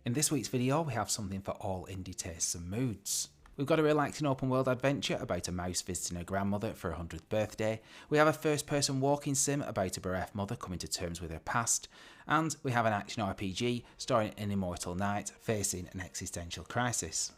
In this week's video we have something for all indie tastes and moods. We've got a relaxing open world adventure about a mouse visiting her grandmother for her 100th birthday, we have a first person walking sim about a bereft mother coming to terms with her past, and we have an action RPG starring an immortal knight facing an existential crisis.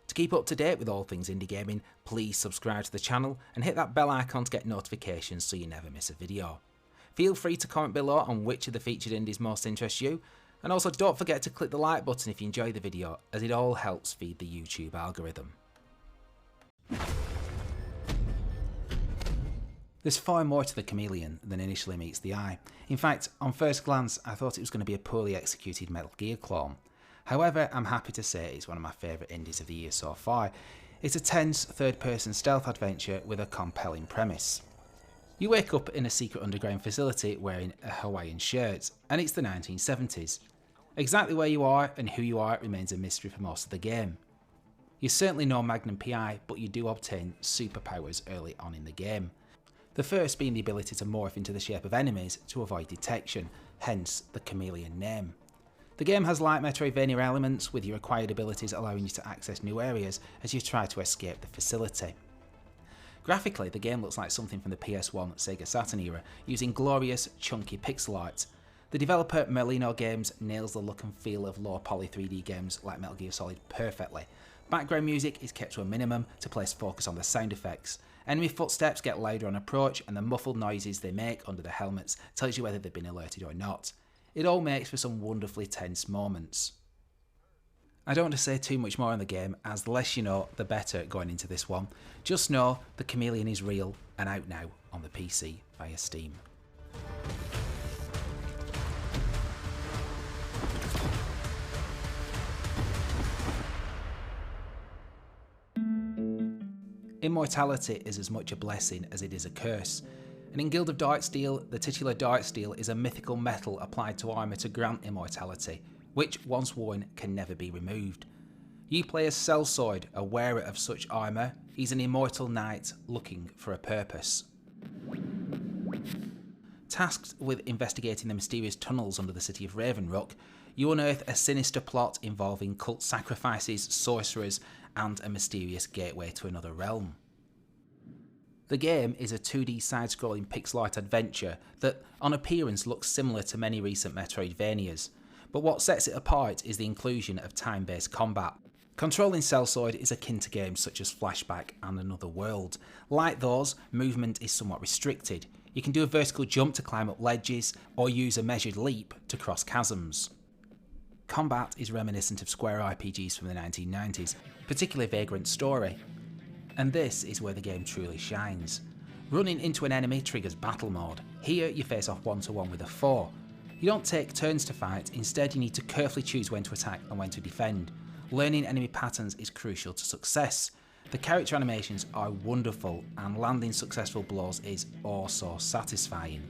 To keep up to date with all things indie gaming, please subscribe to the channel and hit that bell icon to get notifications so you never miss a video. Feel free to comment below on which of the featured indies most interest you, and also don't forget to click the like button if you enjoy the video, as it all helps feed the YouTube algorithm. There's far more to the Chameleon than initially meets the eye. In fact, on first glance I thought it was going to be a poorly executed Metal Gear clone. However, I'm happy to say it's one of my favourite indies of the year so far. It's a tense third-person stealth adventure with a compelling premise. You wake up in a secret underground facility wearing a Hawaiian shirt, and it's the 1970s. Exactly where you are and who you are remains a mystery for most of the game. You're certainly no Magnum PI, but you do obtain superpowers early on in the game. The first being the ability to morph into the shape of enemies to avoid detection, hence the Chameleon name. The game has light Metroidvania elements, with your acquired abilities allowing you to access new areas as you try to escape the facility. Graphically, the game looks like something from the PS1 Sega Saturn era, using glorious, chunky pixel art. The developer Merlino Games nails the look and feel of low poly 3D games like Metal Gear Solid perfectly. Background music is kept to a minimum to place focus on the sound effects. Enemy footsteps get louder on approach, and the muffled noises they make under the helmets tells you whether they've been alerted or not. It all makes for some wonderfully tense moments. I don't want to say too much more on the game, as the less you know, the better going into this one. Just know the Chameleon is real and out now on the PC via Steam. Immortality is as much a blessing as it is a curse, and in Guild of Darksteel, the titular Darksteel is a mythical metal applied to armour to grant immortality, which once worn can never be removed. You play as Sellsword, a wearer of such armour. He's an immortal knight looking for a purpose. Tasked with investigating the mysterious tunnels under the city of Ravenrock, you unearth a sinister plot involving cult sacrifices, sorcerers, and a mysterious gateway to another realm. The game is a 2D side-scrolling pixel art adventure that, on appearance, looks similar to many recent Metroidvanias, but what sets it apart is the inclusion of time-based combat. Controlling Sellsword is akin to games such as Flashback and Another World. Like those, movement is somewhat restricted. You can do a vertical jump to climb up ledges, or use a measured leap to cross chasms. Combat is reminiscent of Square RPGs from the 1990s, particularly Vagrant Story. And this is where the game truly shines. Running into an enemy triggers battle mode. Here you face off one-to-one with a foe. You don't take turns to fight, instead you need to carefully choose when to attack and when to defend. Learning enemy patterns is crucial to success. The character animations are wonderful, and landing successful blows is oh so satisfying.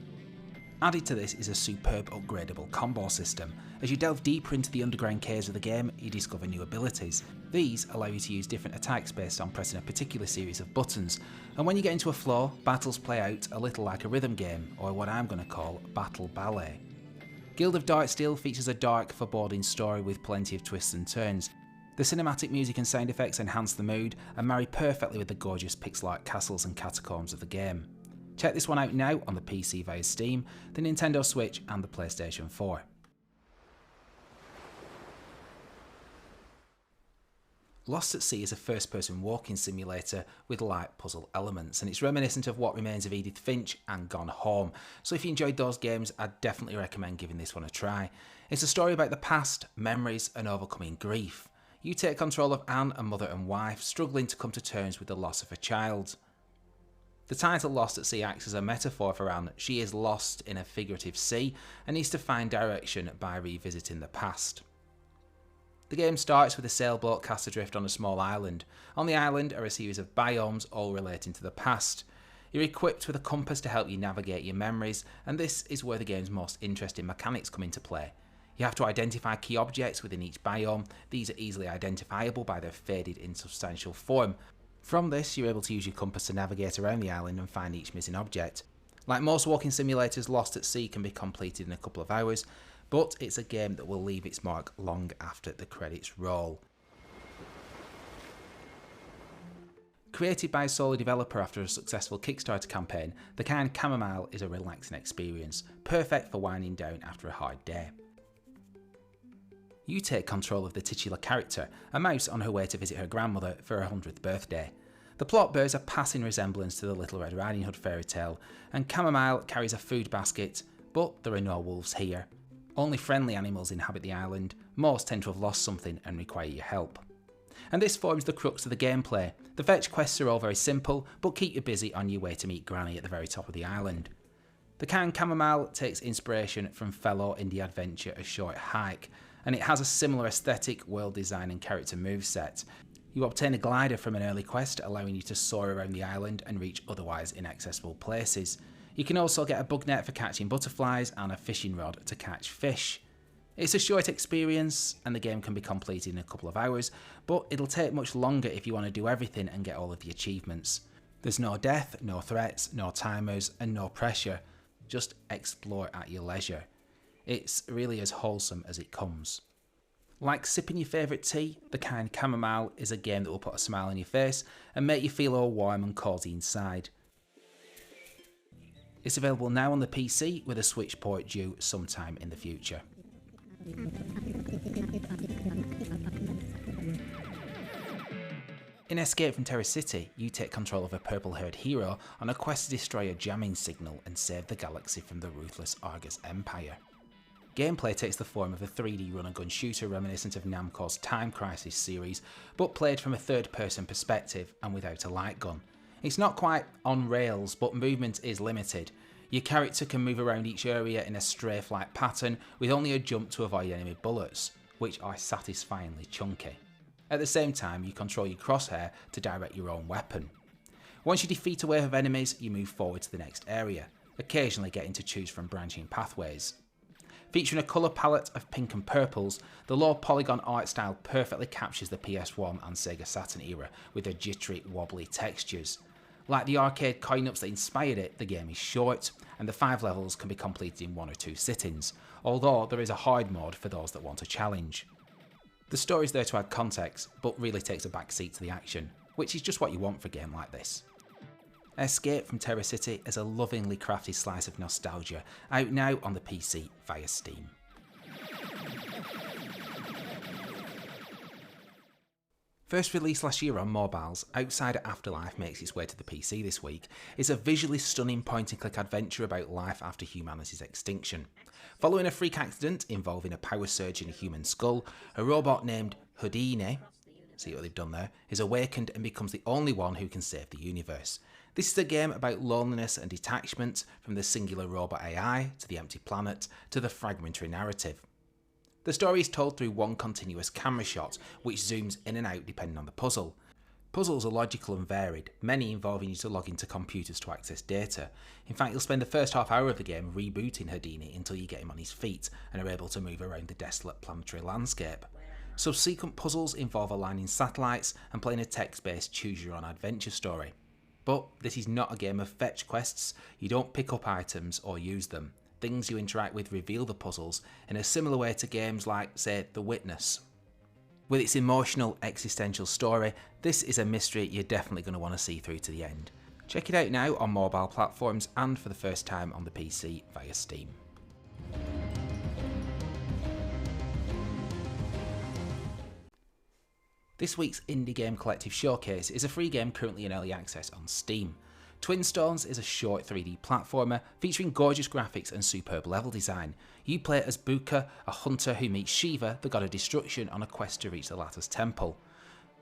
Added to this is a superb upgradable combo system. As you delve deeper into the underground caves of the game, you discover new abilities. These allow you to use different attacks based on pressing a particular series of buttons, and when you get into a flow, battles play out a little like a rhythm game, or what I'm going to call battle ballet. Guild of Darksteel features a dark, foreboding story with plenty of twists and turns. The cinematic music and sound effects enhance the mood and marry perfectly with the gorgeous pixel art castles and catacombs of the game. Check this one out now on the PC via Steam, the Nintendo Switch and the PlayStation 4. Lost at Sea is a first-person walking simulator with light puzzle elements, and it's reminiscent of What Remains of Edith Finch and Gone Home, so if you enjoyed those games, I'd definitely recommend giving this one a try. It's a story about the past, memories and overcoming grief. You take control of Anne, a mother and wife, struggling to come to terms with the loss of a child. The title Lost at Sea acts as a metaphor for Anne. She is lost in a figurative sea and needs to find direction by revisiting the past. The game starts with a sailboat cast adrift on a small island. On the island are a series of biomes, all relating to the past. You're equipped with a compass to help you navigate your memories, and this is where the game's most interesting mechanics come into play. You have to identify key objects within each biome. These are easily identifiable by their faded insubstantial form. From this, you're able to use your compass to navigate around the island and find each missing object. Like most walking simulators, Lost at Sea can be completed in a couple of hours, but it's a game that will leave its mark long after the credits roll. Created by a solo developer after a successful Kickstarter campaign, the Kind Camomille is a relaxing experience, perfect for winding down after a hard day. You take control of the titular character, a mouse on her way to visit her grandmother for her 100th birthday. The plot bears a passing resemblance to the Little Red Riding Hood fairy tale, and Camomille carries a food basket, but there are no wolves here. Only friendly animals inhabit the island, most tend to have lost something and require your help. And this forms the crux of the gameplay. The fetch quests are all very simple, but keep you busy on your way to meet Granny at the very top of the island. The Kind Camomille takes inspiration from fellow indie adventure A Short Hike, and it has a similar aesthetic, world design and character moveset. You obtain a glider from an early quest, allowing you to soar around the island and reach otherwise inaccessible places. You can also get a bug net for catching butterflies and a fishing rod to catch fish. It's a short experience and the game can be completed in a couple of hours, but it'll take much longer if you want to do everything and get all of the achievements. There's no death, no threats, no timers and no pressure. Just explore at your leisure. It's really as wholesome as it comes. Like sipping your favourite tea, the Kind Camomille is a game that will put a smile on your face and make you feel all warm and cosy inside. It's available now on the PC with a Switch port due sometime in the future. In Escape from Terror City, you take control of a purple-haired hero on a quest to destroy a jamming signal and save the galaxy from the ruthless Argus Empire. Gameplay takes the form of a 3D run-and-gun shooter reminiscent of Namco's Time Crisis series, but played from a third-person perspective and without a light gun. It's not quite on rails, but movement is limited. Your character can move around each area in a strafe-like pattern with only a jump to avoid enemy bullets, which are satisfyingly chunky. At the same time, you control your crosshair to direct your own weapon. Once you defeat a wave of enemies, you move forward to the next area, occasionally getting to choose from branching pathways. Featuring a colour palette of pink and purples, the low polygon art style perfectly captures the PS1 and Sega Saturn era with their jittery, wobbly textures. Like the arcade coin-ups that inspired it, the game is short, and the 5 levels can be completed in 1 or 2 sittings, although there is a hard mode for those that want a challenge. The story is there to add context, but really takes a backseat to the action, which is just what you want for a game like this. Escape from Terror City is a lovingly crafted slice of nostalgia, out now on the PC via Steam. First released last year on mobiles, Outside Afterlife makes its way to the PC this week. It's a visually stunning point-and-click adventure about life after humanity's extinction. Following a freak accident involving a power surge in a human skull, a robot named Houdini, see what they've done there, is awakened and becomes the only one who can save the universe. This is a game about loneliness and detachment, from the singular robot AI, to the empty planet, to the fragmentary narrative. The story is told through one continuous camera shot, which zooms in and out depending on the puzzle. Puzzles are logical and varied, many involving you to log into computers to access data. In fact, you'll spend the first half hour of the game rebooting Houdini until you get him on his feet and are able to move around the desolate planetary landscape. Subsequent puzzles involve aligning satellites and playing a text-based choose-your-own adventure story. But this is not a game of fetch quests. You don't pick up items or use them. Things you interact with reveal the puzzles in a similar way to games like, say, The Witness. With its emotional, existential story, this is a mystery you're definitely going to want to see through to the end. Check it out now on mobile platforms and for the first time on the PC via Steam. This week's Indie Game Collective Showcase is a free game currently in early access on Steam. Twin Stones is a short 3D platformer featuring gorgeous graphics and superb level design. You play as Bukka, a hunter who meets Shiva, the god of destruction, on a quest to reach the latter's temple.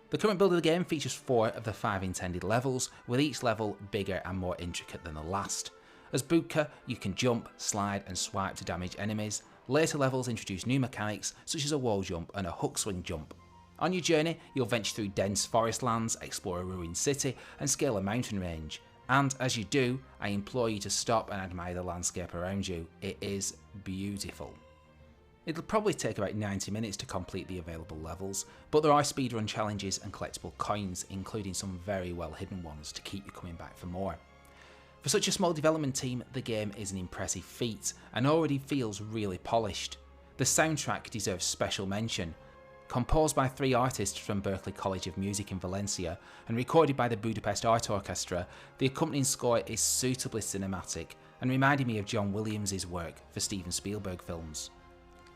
The current build of the game features 4 of the 5 intended levels, with each level bigger and more intricate than the last. As Bukka, you can jump, slide and swipe to damage enemies. Later levels introduce new mechanics such as a wall jump and a hook swing jump. On your journey, you'll venture through dense forest lands, explore a ruined city and scale a mountain range. And as you do, I implore you to stop and admire the landscape around you. It is beautiful. It'll probably take about 90 minutes to complete the available levels, but there are speedrun challenges and collectible coins, including some very well hidden ones to keep you coming back for more. For such a small development team, the game is an impressive feat and already feels really polished. The soundtrack deserves special mention. Composed by 3 artists from Berklee College of Music in Valencia and recorded by the Budapest Art Orchestra, the accompanying score is suitably cinematic and reminded me of John Williams' work for Steven Spielberg films.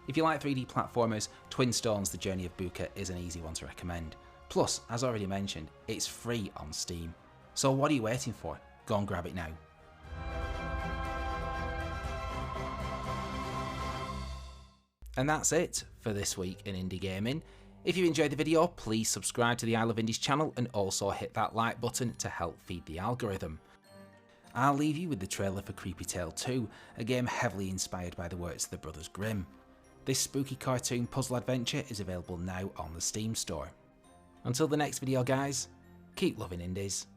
If you like 3D platformers, Twin Stones: The Journey of Bukka is an easy one to recommend. Plus, as already mentioned, it's free on Steam. So what are you waiting for? Go and grab it now. And that's it for this week in indie gaming. If you enjoyed the video, please subscribe to the I Love Indies channel and also hit that like button to help feed the algorithm. I'll leave you with the trailer for Creepy Tale 2, a game heavily inspired by the works of the Brothers Grimm. This spooky cartoon puzzle adventure is available now on the Steam store. Until the next video guys, keep loving indies.